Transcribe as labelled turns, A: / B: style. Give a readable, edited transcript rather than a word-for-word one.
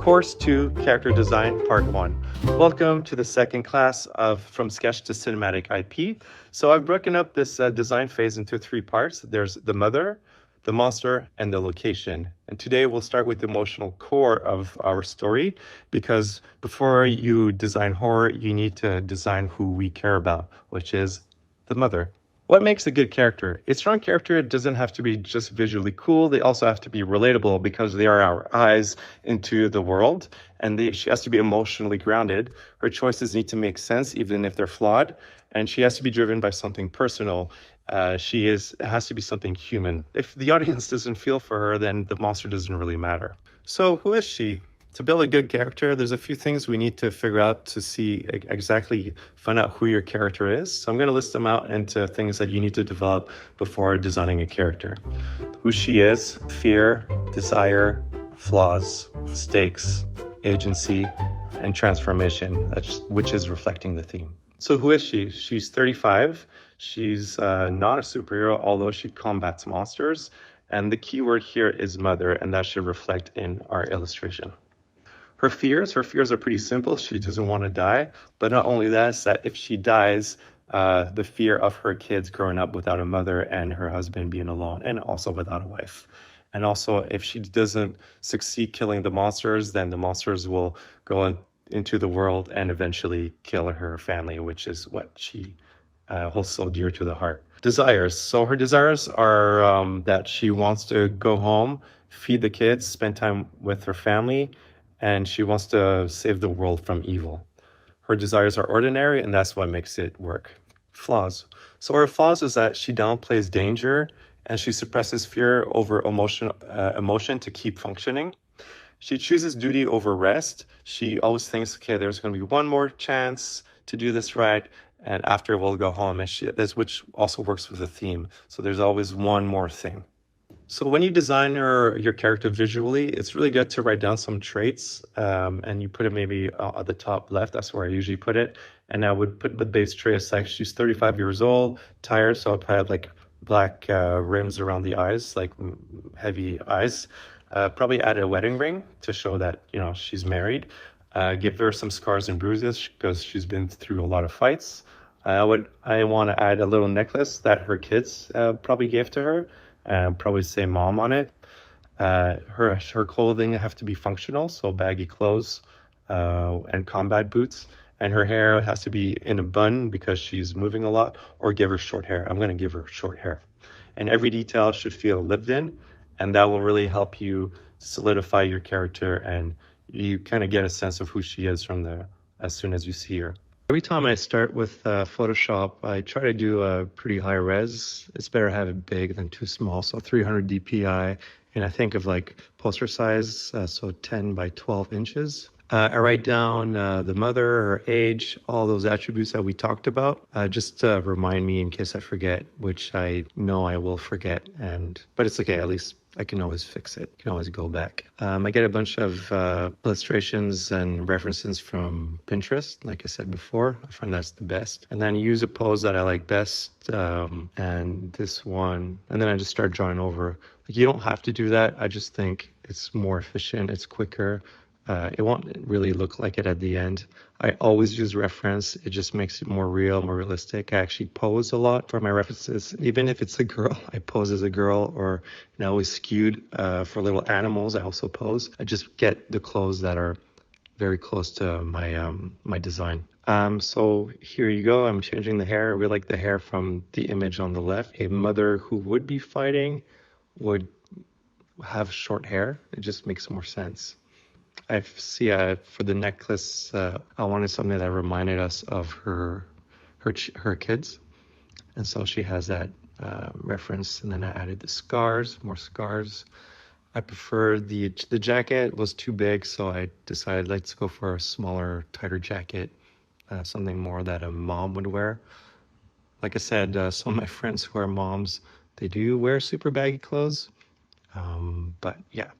A: Course 2, Character Design, Part 1. Welcome to the second class of From Sketch to Cinematic IP. So I've broken up this design phase into three parts. There's the mother, the monster, and the location. And today we'll start with the emotional core of our story, because before you design horror, you need to design who we care about, which is the mother. What makes a good character? A strong character doesn't have to be just visually cool. They also have to be relatable because they are our eyes into the world, and she has to be emotionally grounded. Her choices need to make sense, even if they're flawed, and she has to be driven by something personal. It has to be something human. If the audience doesn't feel for her, then the monster doesn't really matter. So who is she? To build a good character, there's a few things we need to figure out to find out who your character is. So I'm going to list them out into things that you need to develop before designing a character. Who she is, fear, desire, flaws, stakes, agency, and transformation, which is reflecting the theme. So who is she? She's 35. She's not a superhero, although she combats monsters. And the key word here is mother, and that should reflect in our illustration. Her fears are pretty simple. She doesn't want to die. But not only that, it's that if she dies, the fear of her kids growing up without a mother and her husband being alone and also without a wife. And also, if she doesn't succeed killing the monsters, then the monsters will go into the world and eventually kill her family, which is what she holds so dear to the heart. Desires. So her desires are that she wants to go home, feed the kids, spend time with her family, and she wants to save the world from evil. Her desires are ordinary, and that's what makes it work. Flaws. So her flaws is that she downplays danger, and she suppresses fear over emotion to keep functioning. She chooses duty over rest. She always thinks, okay, there's going to be one more chance to do this right, and after we'll go home. And which also works with the theme. So there's always one more thing. So when you design your character visually, it's really good to write down some traits, and you put it maybe at the top left. That's where I usually put it. And I would put the base trait as like she's 35 years old, tired. So I'll probably have like black rims around the eyes, like heavy eyes. Probably add a wedding ring to show that, she's married. Give her some scars and bruises because she's been through a lot of fights. I want to add a little necklace that her kids probably gave to her. Probably say mom on it. Her clothing have to be functional, so baggy clothes and combat boots. And her hair has to be in a bun because she's moving a lot, or give her short hair. I'm going to give her short hair. And every detail should feel lived in, and that will really help you solidify your character, and you kind of get a sense of who she is as soon as you see her. Every time I start with Photoshop, I try to do a pretty high res. It's better to have it big than too small, so 300 dpi. And I think of like poster size, so 10 by 12 inches. I write down the mother, her age, all those attributes that we talked about, just to remind me in case I forget, which I know I will forget. But it's okay, at least I can always fix it. I can always go back. I get a bunch of illustrations and references from Pinterest, like I said before. I find that's the best. And then use a pose that I like best, and this one. And then I just start drawing over. Like, you don't have to do that. I just think it's more efficient. It's quicker. It won't really look like it at the end. I always use reference. It just makes it more real, more realistic. I actually pose a lot for my references. Even if it's a girl, I pose as a girl, or I always skewed for little animals. I also pose. I just get the clothes that are very close to my design. So here you go. I'm changing the hair. I really like the hair from the image on the left. A mother who would be fighting would have short hair. It just makes more sense. I see for the necklace, I wanted something that reminded us of her kids. And so she has that reference. And then I added the scars, more scars. I prefer the jacket was too big, so I decided let's go for a smaller, tighter jacket, something more that a mom would wear. Like I said, some of my friends who are moms, they do wear super baggy clothes. But yeah,